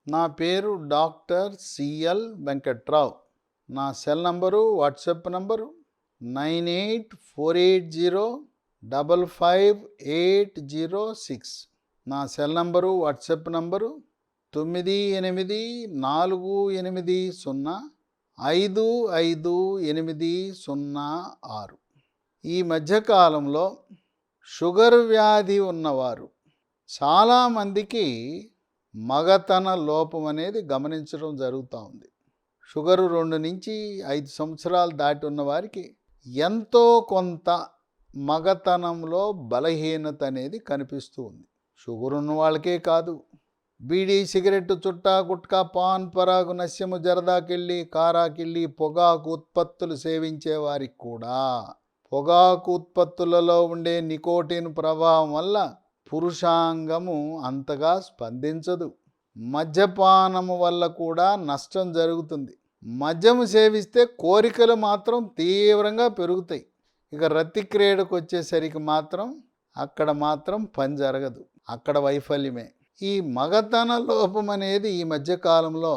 నా పేరు doctor CL Venkatrao. నా సెల్ నంబరు, వాట్సాప్ నంబరు 9848055806. నా సెల్ నంబరు, వాట్సాప్ నంబరు 9848055806. ఈ మధ్యకాలంలో షుగర్ వ్యాధి ఉన్నవారు చాలామందికి మగతన లోపం అనేది గమనించడం జరుగుతూ ఉంది. షుగరు 2 నుంచి 5 సంవత్సరాలు దాటి ఉన్న వారికి ఎంతో కొంత మగతనంలో బలహీనత అనేది కనిపిస్తూ ఉంది. షుగర్ ఉన్న వాళ్ళకే కాదు, బీడీ, సిగరెట్, చుట్టా, గుట్కా, పాన్ పరాగు, నస్యము, జరదాకిళ్ళి, కారాకిళ్ళి, పొగాకు ఉత్పత్తులు సేవించే వారికి కూడా పొగాకు ఉత్పత్తులలో ఉండే నికోటిన్ ప్రభావం వల్ల పురుషాంగము అంతగా స్పందించదు. మద్యపానము వల్ల కూడా నష్టం జరుగుతుంది. మద్యము సేవిస్తే కోరికలు మాత్రం తీవ్రంగా పెరుగుతాయి. ఇక రతిక్రీడకు వచ్చేసరికి మాత్రం అక్కడ మాత్రం పని జరగదు, అక్కడ వైఫల్యమే. ఈ మగతన లోపం అనేది ఈ మధ్యకాలంలో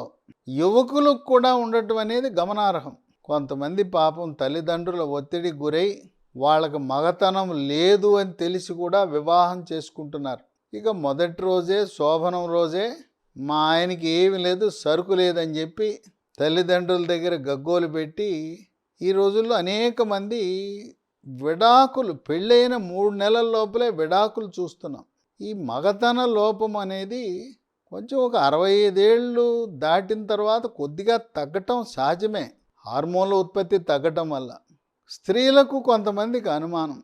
యువకులకు కూడా ఉండటం అనేది గమనార్హం. కొంతమంది పాపం తల్లిదండ్రుల ఒత్తిడికి గురై వాళ్ళకు మగతనం లేదు అని తెలిసి కూడా వివాహం చేసుకుంటున్నారు. ఇక మొదటి రోజే, శోభనం రోజే మా ఆయనకి ఏమి లేదు, సరుకు లేదని చెప్పి తల్లిదండ్రుల దగ్గర గగ్గోలు పెట్టి ఈ రోజుల్లో అనేక మంది విడాకులు, పెళ్ళైన 3 నెలల లోపలే విడాకులు చూస్తున్నాం. ఈ మగతన లోపం అనేది కొంచెం ఒక 65 ఏళ్ళు దాటిన తర్వాత కొద్దిగా తగ్గటం సహజమే, హార్మోన్ల ఉత్పత్తి తగ్గటం వల్ల. స్త్రీలకు కొంతమందికి అనుమానం,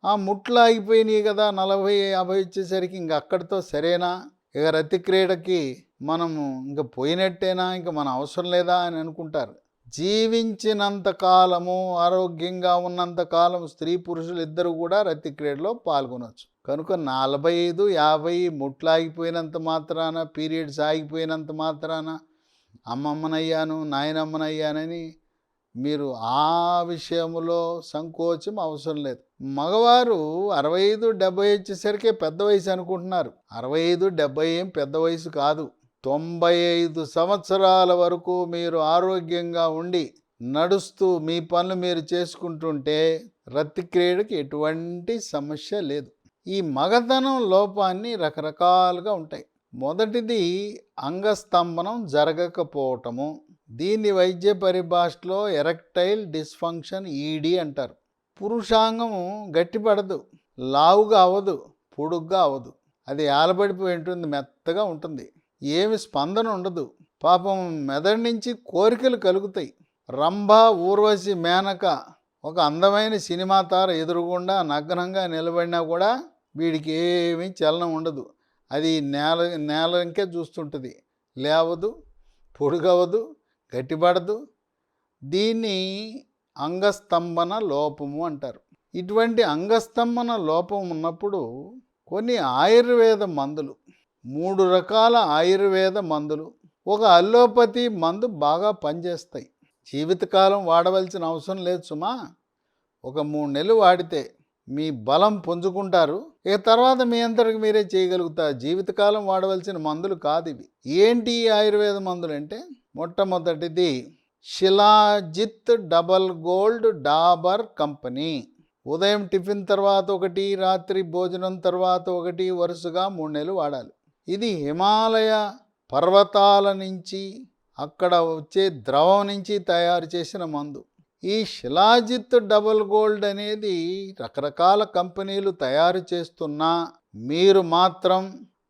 ఆ ముట్లు ఆగిపోయినాయి కదా, 40-50 వచ్చేసరికి ఇంక అక్కడితో సరేనా, ఇక రతిక్రీడకి మనము ఇంక పోయినట్టేనా, ఇంక మన అవసరం లేదా అని అనుకుంటారు. జీవించినంత కాలము, ఆరోగ్యంగా ఉన్నంత కాలం స్త్రీ పురుషులు ఇద్దరు కూడా రతిక్రీడలో పాల్గొనవచ్చు. కనుక 45-50 ముట్లు ఆగిపోయినంత మాత్రాన, పీరియడ్స్ ఆగిపోయినంత మాత్రాన అమ్మమ్మనయ్యాను, నాయనమ్మనయ్యానని మీరు ఆ విషయంలో సంకోచం అవసరం లేదు. మగవారు 65-70 వచ్చేసరికి పెద్ద వయసు అనుకుంటున్నారు. 65-70 ఏం పెద్ద వయసు కాదు. 95 సంవత్సరాల వరకు మీరు ఆరోగ్యంగా ఉండి నడుస్తూ మీ పనులు మీరు చేసుకుంటుంటే రతిక్రీడకి ఎటువంటి సమస్య లేదు. ఈ మగతనం లోపాన్ని రకరకాలుగా ఉంటాయి. మొదటిది అంగస్తంభనం జరగకపోవటము. దీన్ని వైద్య పరిభాషలో ఎరెక్టైల్ డిస్ఫంక్షన్, ఈడీ అంటారు. పురుషాంగము గట్టిపడదు, లావుగా అవ్వదు, పొడుగ్గా అవ్వదు. అది ఆలబడిపోయి ఉంటుంది, మెత్తగా ఉంటుంది, ఏమి స్పందన ఉండదు. పాపం మెదడు నుంచి కోరికలు కలుగుతాయి. రంభ, ఊర్వశి, మేనక ఒక అందమైన సినిమా తార ఎదురుగుండా నగ్నంగా నిలబడినా కూడా వీడికి ఏమీ చలనం ఉండదు. అది నేలకే చూస్తుంటుంది, లేవదు, పొడుగవదు, గట్టిపడదు. దీన్ని అంగస్తంభన లోపము అంటారు. ఇటువంటి అంగస్తంభన లోపం ఉన్నప్పుడు కొన్ని ఆయుర్వేద మందులు, 3 రకాల ఆయుర్వేద మందులు, ఒక అల్లోపతి మందు బాగా పనిచేస్తాయి. జీవితకాలం వాడవలసిన అవసరం లేదు సుమా. ఒక 3 నెలలు వాడితే మీ బలం పుంజుకుంటారు. ఇక తర్వాత మీ అంతటికి మీరే చేయగలుగుతారు. జీవితకాలం వాడవలసిన మందులు కాదు ఇవి. ఏంటి ఆయుర్వేద మందులు అంటే, మొట్టమొదటిది shilajit double gold Dabur company. ఉదయం టిఫిన్ తర్వాత ఒకటి, రాత్రి భోజనం తర్వాత ఒకటి, వరుసగా 3 నెలలు వాడాలి. ఇది హిమాలయ పర్వతాల నుంచి, అక్కడ వచ్చే ద్రవం నుంచి తయారు చేసిన మందు. ఈ శిలాజిత్ డబల్ గోల్డ్ అనేది రకరకాల కంపెనీలు తయారు చేస్తున్నా మీరు మాత్రం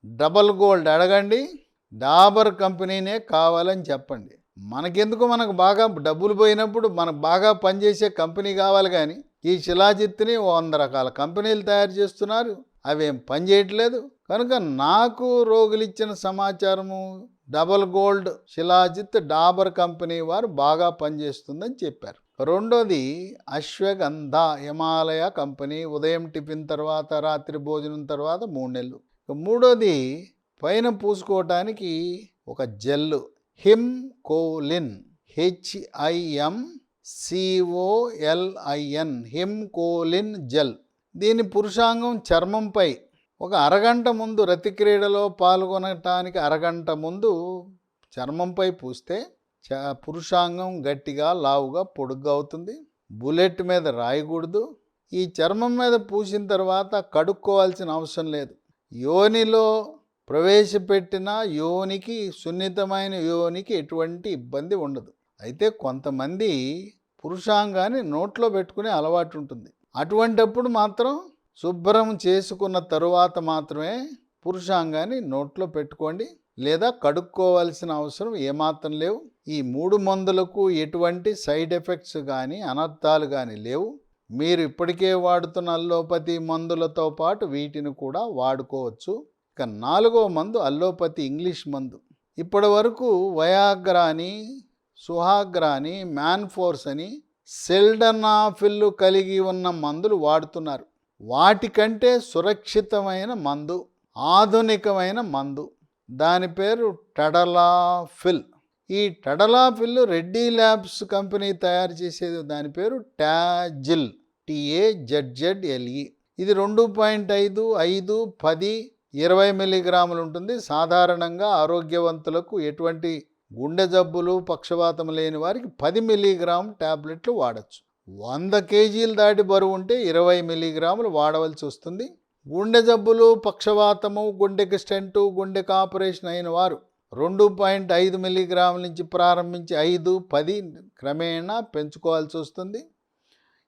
డబల్ గోల్డ్ అడగండి, డాబర్ కంపెనీనే కావాలని చెప్పండి. మనకెందుకు, మనకు బాగా డబ్బులు పోయినప్పుడు మనకు బాగా పనిచేసే కంపెనీ కావాలి. కానీ ఈ శిలాజిత్ని 100 రకాల కంపెనీలు తయారు చేస్తున్నారు, అవేం పని చేయట్లేదు. కనుక నాకు రోగులు ఇచ్చిన సమాచారము double gold shilajit Dabur company వారు బాగా పనిచేస్తుందని చెప్పారు. రెండోది అశ్వగంధ హిమాలయ కంపెనీ, ఉదయం టిఫిన్ తర్వాత, రాత్రి భోజనం తర్వాత 3 నెలలు. మూడోది పైన పూసుకోవటానికి ఒక gel, Himcolin, HIMCOLIN, Himcolin gel. దీని పురుషాంగం చర్మంపై ఒక అరగంట ముందు, రతిక్రీడలో పాల్గొనటానికి అరగంట ముందు చర్మంపై పూస్తే పురుషాంగం గట్టిగా లావుగా పొడుగ్గా అవుతుంది. బుల్లెట్ మీద రాయకూడదు. ఈ చర్మం మీద పూసిన తర్వాత కడుక్కోవాల్సిన అవసరం లేదు. యోనిలో ప్రవేశపెట్టిన యోనికి, సున్నితమైన యోనికి ఎటువంటి ఇబ్బంది ఉండదు. అయితే కొంతమంది పురుషాంగాన్ని నోట్లో పెట్టుకునే అలవాటు ఉంటుంది. అటువంటప్పుడు మాత్రం శుభ్రం చేసుకున్న తరువాత మాత్రమే పురుషాంగాన్ని నోట్లో పెట్టుకోండి, లేదా కడుక్కోవాల్సిన అవసరం ఏమాత్రం లేవు. ఈ 3 మందులకు ఎటువంటి సైడ్ ఎఫెక్ట్స్ కానీ అనర్థాలు కానీ లేవు. మీరు ఇప్పటికే వాడుతున్న అల్లోపతి మందులతో పాటు వీటిని కూడా వాడుకోవచ్చు. ఇక 4వ మందు అల్లోపతి ఇంగ్లీష్ మందు. ఇప్పటి వరకు వయాగ్రా అని, సుహాగ్రా అని, మ్యాన్ఫోర్స్ అని, సెల్డనాఫిల్ కలిగి ఉన్న మందులు వాడుతున్నారు. వాటికంటే సురక్షితమైన మందు, ఆధునికమైన మందు, దాని పేరు టడలాఫిల్. ఈ టడలాఫిల్ రెడ్డి ల్యాబ్స్ కంపెనీ తయారు చేసేది, దాని పేరు టాజిల్, TAZZLE. ఇది 2.5, 5, 10, 20 మిల్లీగ్రాములు ఉంటుంది. సాధారణంగా ఆరోగ్యవంతులకు, ఎటువంటి గుండె జబ్బులు, పక్షవాతం లేని వారికి 10 మిల్లీగ్రామ్ ట్యాబ్లెట్లు వాడచ్చు. 100 కేజీలు దాటి బరువు ఉంటే 20 మిల్లీగ్రాములు వాడవలసి వస్తుంది. గుండె జబ్బులు, పక్షవాతము, గుండెకి స్టెంటు, గుండెకి ఆపరేషన్ అయిన వారు 2.5 మిల్లీగ్రాముల నుంచి ప్రారంభించి 5, 10 క్రమేణా పెంచుకోవాల్సి వస్తుంది.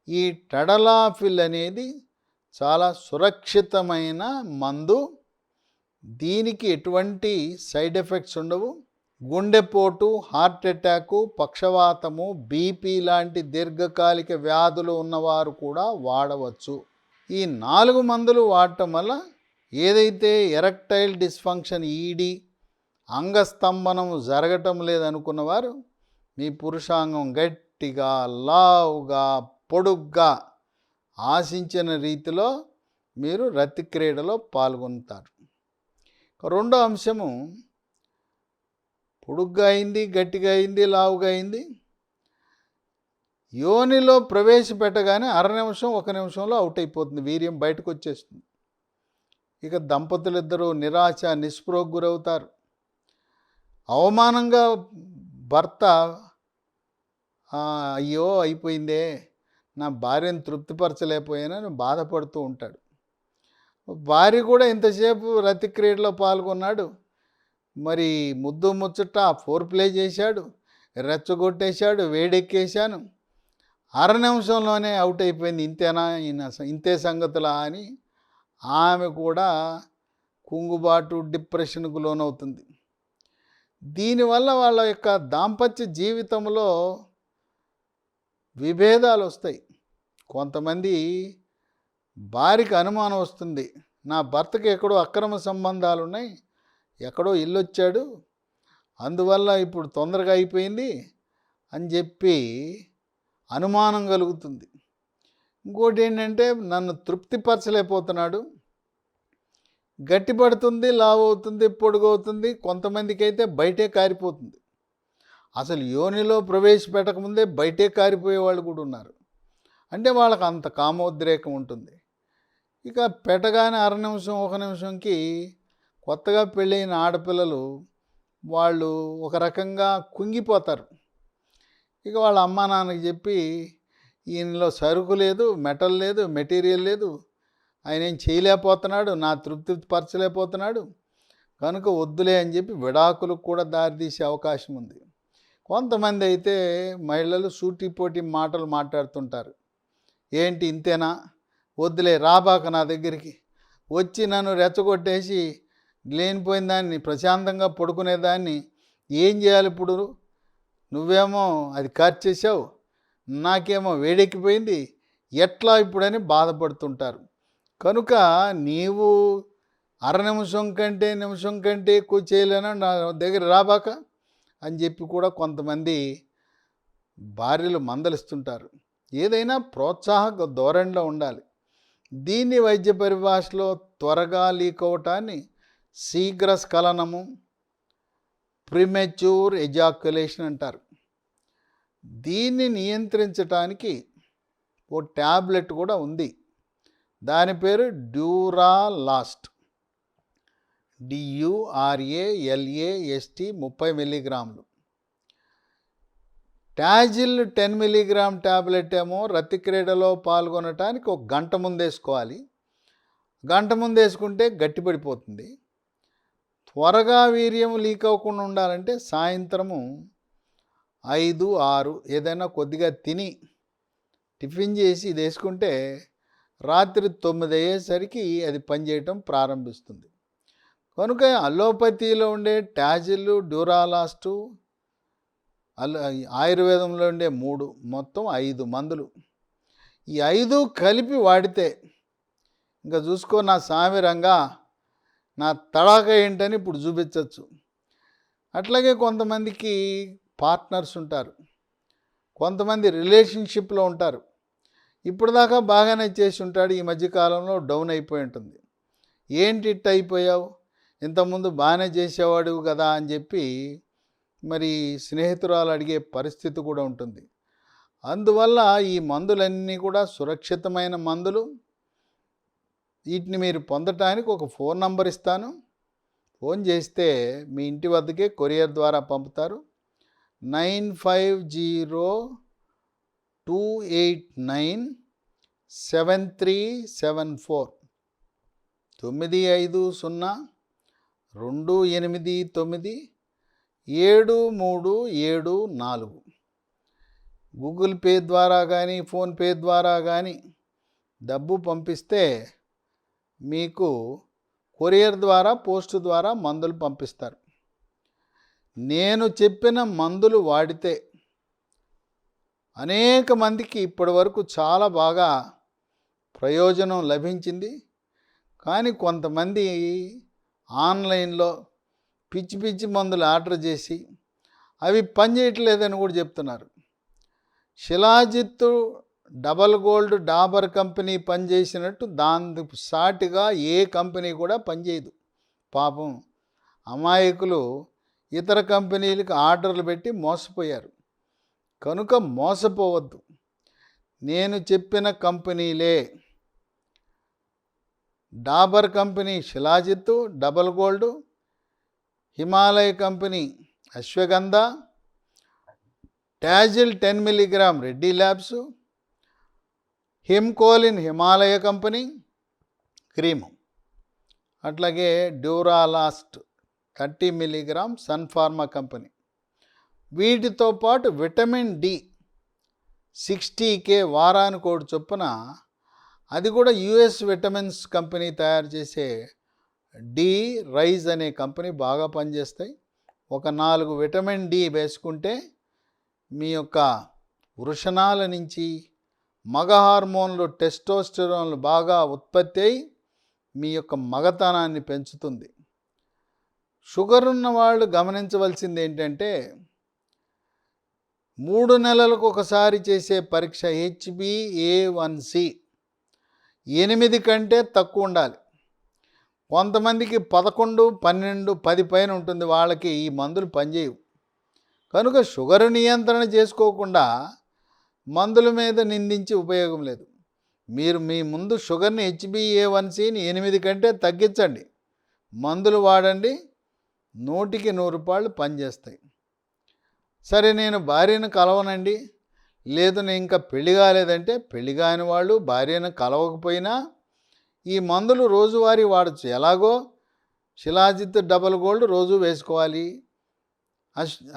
ఈ టడలాఫిల్ అనేది చాలా సురక్షితమైన మందు. దీనికి ఎటువంటి సైడ్ ఎఫెక్ట్స్ ఉండవు. గుండెపోటు, హార్ట్ అటాకు, పక్షవాతము, BP లాంటి దీర్ఘకాలిక వ్యాధులు ఉన్నవారు కూడా వాడవచ్చు. ఈ 4 మందులు వాడటం వల్ల ఏదైతే ఎరెక్టైల్ డిస్ఫంక్షన్, ED, అంగస్తంభనం జరగటం లేదనుకున్నవారు మీ పురుషాంగం గట్టిగా, లావుగా, పొడుగ్గా ఆశించిన రీతిలో మీరు రతి క్రీడలో పాల్గొంటారు. రెండో అంశము, పొడుగ్గా అయింది, గట్టిగా అయింది, లావుగా అయింది, యోనిలో ప్రవేశపెట్టగానే 1/2 నిమిషం, 1 నిమిషంలో అవుట్ అయిపోతుంది, వీర్యం బయటకు వచ్చేస్తుంది. ఇక దంపతులిద్దరూ నిరాశ, నిస్పృహకు గురవుతారు. అవమానంగా భర్త అయ్యో అయిపోయిందే, నా భార్యను తృప్తిపరచలేకపోయానని బాధపడుతూ ఉంటాడు. భార్య కూడా ఇంతసేపు రతి క్రీడలో పాల్గొన్నాడు, మరి ముద్దు ముచ్చట ఫోర్ ప్లే చేశాడు, రెచ్చగొట్టేశాడు, వేడెక్కేశాను, 1/2 నిమిషంలోనే అవుట్ అయిపోయింది, ఇంతేనా, ఇంతే సంగతులా అని ఆమె కూడా కుంగుబాటు, డిప్రెషన్కు లోనవుతుంది. దీనివల్ల వాళ్ళ యొక్క దాంపత్య జీవితంలో విభేదాలు వస్తాయి. కొంతమంది భార్యకి అనుమానం వస్తుంది, నా భర్తకి ఎక్కడో అక్రమ సంబంధాలు ఉన్నాయి, ఎక్కడో ఇల్లు వచ్చాడు, అందువల్ల ఇప్పుడు తొందరగా అయిపోయింది అని చెప్పి అనుమానం కలుగుతుంది. ఇంకోటి ఏంటంటే, నన్ను తృప్తిపరచలేకపోతున్నాడు, గట్టిపడుతుంది, లావు అవుతుంది, పొడుగవుతుంది, కొంతమందికి అయితే బయటే కారిపోతుంది. అసలు యోనిలో ప్రవేశపెట్టకముందే బయటే కారిపోయే వాళ్ళు కూడా ఉన్నారు. అంటే వాళ్ళకి అంత కామోద్రేకం ఉంటుంది. ఇక పెట్టగానే 1/2 నిమిషం, 1 నిమిషంకి కొత్తగా పెళ్ళైన ఆడపిల్లలు వాళ్ళు ఒక రకంగా కుంగిపోతారు. ఇక వాళ్ళ అమ్మా నాన్నకి చెప్పి, ఈయనలో సరుకు లేదు, మెటల్ లేదు, మెటీరియల్ లేదు, ఆయన ఏం చేయలేకపోతున్నాడు, నా తృప్తి పరచలేకపోతున్నాడు, కనుక వద్దులే అని చెప్పి విడాకులకు కూడా దారితీసే అవకాశం ఉంది. కొంతమంది అయితే మహిళలు సూటిపోటి మాటలు మాట్లాడుతుంటారు, ఏంటి ఇంతేనా, వద్దులే, రాబాక నా దగ్గరికి, వచ్చి నన్ను రెచ్చగొట్టేసి లేనిపోయిన దాన్ని, ప్రశాంతంగా పడుకునేదాన్ని ఏం చేయాలి ఇప్పుడు, నువ్వేమో అది ఖర్చేసావు, నాకేమో వేడెక్కిపోయింది, ఎట్లా ఇప్పుడని బాధపడుతుంటారు. కనుక నీవు 1/2 నిమిషం కంటే ఎక్కువ చేయలేనా, నా దగ్గర రాబాక అని చెప్పి కూడా కొంతమంది భార్యలు మందలిస్తుంటారు. ఏదైనా ప్రోత్సాహక ధోరణిలో ఉండాలి. దీన్ని వైద్య పరిభాషలో త్వరగా లీక్ అవటాన్ని శీఘ్ర స్ఖలనము, ప్రిమెచ్యూర్ ఎజాక్యులేషన్ అంటారు. దీన్ని నియంత్రించటానికి ఓ ట్యాబ్లెట్ కూడా ఉంది, దాని పేరు డ్యూరాలాస్ట్. DURALAST 30 మిల్లీగ్రాములు. టాజిల్ 10 మిల్లీగ్రామ్ ట్యాబ్లెట్ ఏమో రతి క్రీడలో పాల్గొనటానికి ఒక గంట ముందేసుకోవాలి. గంట ముందేసుకుంటే గట్టిపడిపోతుంది. త్వరగా వీర్యం లీక్ అవ్వకుండా ఉండాలంటే సాయంత్రము 5, 6 ఏదైనా కొద్దిగా తిని టిఫిన్ చేసి ఇది వేసుకుంటే రాత్రి 9 అయ్యేసరికి అది పనిచేయటం ప్రారంభిస్తుంది. కనుక అలోపతిలో ఉండే టాజిల్, డ్యూరాలాస్ట్, ఆయుర్వేదంలో ఉండే 3 మొత్తం 5 మందులు. ఈ 5 కలిపి వాడితే ఇంకా చూసుకో నా సామి రంగా నా తడాక ఏంటని ఇప్పుడు చూపించవచ్చు. అట్లాగే కొంతమందికి పార్ట్నర్స్ ఉంటారు, కొంతమంది రిలేషన్షిప్లో ఉంటారు. ఇప్పుడు దాకా బాగానే చేసి ఉంటాడు, ఈ మధ్యకాలంలో డౌన్ అయిపోయి ఉంటుంది. ఏంటి ఇట్ అయిపోయావు, ఇంతకుముందు బాగానే చేసేవాడు కదా అని చెప్పి మరి స్నేహితురాలు అడిగే పరిస్థితి కూడా ఉంటుంది. అందువల్ల ఈ మందులన్నీ కూడా సురక్షితమైన మందులు. వీటిని మీరు పొందటానికి ఒక ఫోన్ నంబర్ ఇస్తాను. ఫోన్ చేస్తే మీ ఇంటి వద్దకే కొరియర్ ద్వారా పంపుతారు. 9502897374 95028973774. గూగుల్ పే ద్వారా కానీ ఫోన్పే ద్వారా కానీ డబ్బు పంపిస్తే మీకు కొరియర్ ద్వారా పోస్ట్ ద్వారా మందులు పంపిస్తారు. నేను చెప్పిన మందులు వాడితే అనేక మందికి ఇప్పటి వరకు చాలా బాగా ప్రయోజనం లభించింది. కానీ కొంతమంది ఆన్లైన్లో పిచ్చి పిచ్చి మందులు ఆర్డర్ చేసి అవి పనిచేయట్లేదని కూడా చెప్తున్నారు. Shilajit, double gold, Dabur company పనిచేసినట్టు దానికి సాటిగా ఏ కంపెనీ కూడా పనిచేయదు. పాపం అమాయకులు ఇతర కంపెనీలకు ఆర్డర్లు పెట్టి మోసపోయారు. కనుక మోసపోవద్దు. నేను చెప్పిన కంపెనీలే Dabur company shilajit, double gold, Himalaya company ashwagandha, Tazzle 10 milligram Reddy labs, Himcolin Himalaya company cream, అట్లాగే Duralast 30 milligram Sun Pharma company. వీటితో పాటు విటమిన్ డి 60K వారానికి ఒకటి చొప్పున అది కూడా US విటమిన్స్ కంపెనీ తయారు చేసే డి రైజ్ అనే కంపెనీ బాగా పనిచేస్తాయి. ఒక 4 విటమిన్ డి వేసుకుంటే మీ యొక్క వృషణాల నుంచి మగ హార్మోన్లు టెస్టోస్టెరాన్లు బాగా ఉత్పత్తి అయి మీ యొక్క మగతనాన్ని పెంచుతుంది. షుగర్ ఉన్న వాళ్ళు గమనించవలసింది ఏంటంటే 3 నెలలకు ఒకసారి చేసే పరీక్ష HbA1c 8 కంటే తక్కువ ఉండాలి. కొంతమందికి 11, 12, 10 పైన ఉంటుంది. వాళ్ళకి ఈ మందులు పనిచేయవు. కనుక షుగర్ నియంత్రణ చేసుకోకుండా మందుల మీద నిందించి ఉపయోగం లేదు. మీరు మీ ముందు షుగర్ని HbA1cని 8 కంటే తగ్గించండి, మందులు వాడండి, 100కి 100 రూపాయలు పనిచేస్తాయి. సరే నేను భార్యను కలవనండి, లేదు నేను ఇంకా పెళ్లి కాలేదంటే పెళ్లి కాని వాళ్ళు భార్యను కలవకపోయినా ఈ మందులు రోజువారీ వాడచ్చు. ఎలాగో శిలాజిత్, డబల్ గోల్డ్ రోజు వేసుకోవాలి,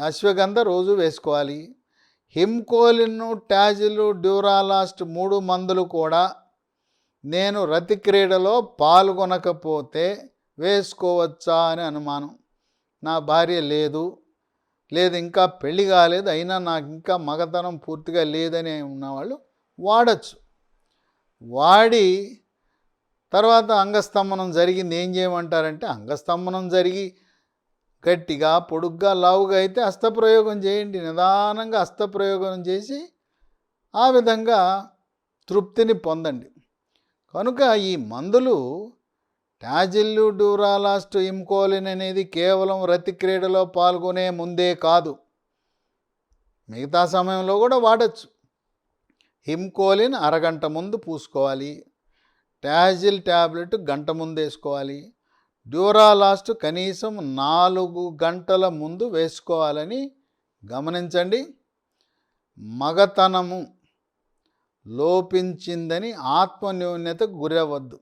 అశ్వగంధ రోజు వేసుకోవాలి, హిమ్కోలిన్, టాజిల్, డ్యూరాలాస్ట్ 3 మందులు కూడా నేను రతి క్రీడలో పాల్గొనకపోతే వేసుకోవచ్చా అని అనుమానం. నా భార్య లేదు ఇంకా పెళ్లి కాలేదు, అయినా నాకు ఇంకా మగతనం పూర్తిగా లేదని ఉన్నవాళ్ళు వాడచ్చు. వాడి తర్వాత అంగస్తంభనం జరిగింది ఏం చేయమంటారంటే, అంగస్తంభనం జరిగి గట్టిగా పొడుగ్గా లావుగా అయితే హస్తప్రయోగం చేయండి. నిదానంగా హస్తప్రయోగం చేసి ఆ విధంగా తృప్తిని పొందండి. కనుక ఈ మందులు టాజిల్, డ్యూరాలాస్ట్, హిమ్కోలిన్ అనేది కేవలం రతి క్రీడలో పాల్గొనే ముందే కాదు, మిగతా సమయంలో కూడా వాడచ్చు. హిమ్కోలిన్ అరగంట ముందు పూసుకోవాలి, టాజిల్ ట్యాబ్లెట్ గంట ముందు వేసుకోవాలి, డ్యూరాలాస్ట్ కనీసం 4 గంటల ముందు వేసుకోవాలని గమనించండి. మగతనము లోపించిందని ఆత్మన్యూన్యతకు గురవద్దు.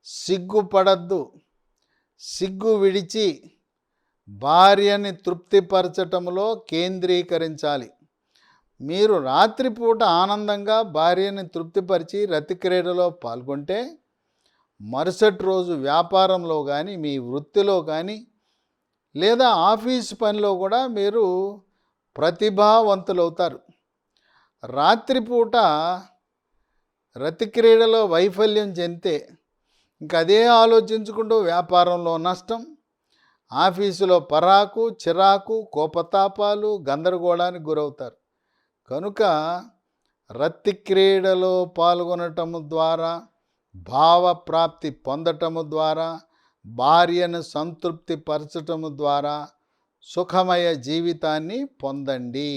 సిగ్గుపడద్దు. సిగ్గు విడిచి భార్యని తృప్తిపరచటంలో కేంద్రీకరించాలి. మీరు రాత్రిపూట ఆనందంగా భార్యని తృప్తిపరిచి రతిక్రీడలో పాల్గొంటే మరుసటి రోజు వ్యాపారంలో కానీ, మీ వృత్తిలో కానీ, లేదా ఆఫీస్ పనిలో కూడా మీరు ప్రతిభావంతులవుతారు. రాత్రిపూట రతిక్రీడలో వైఫల్యం చెందితే ఇంక అదే ఆలోచించుకుంటూ వ్యాపారంలో నష్టం, ఆఫీసులో పరాకు, చిరాకు, కోపతాపాలు, గందరగోళానికి గురవుతారు. కనుక రతిక్రీడలో పాల్గొనటము ద్వారా, భావప్రాప్తి పొందటము ద్వారా, భార్యను సంతృప్తి పరచటము ద్వారా సుఖమయ జీవితాన్ని పొందండి.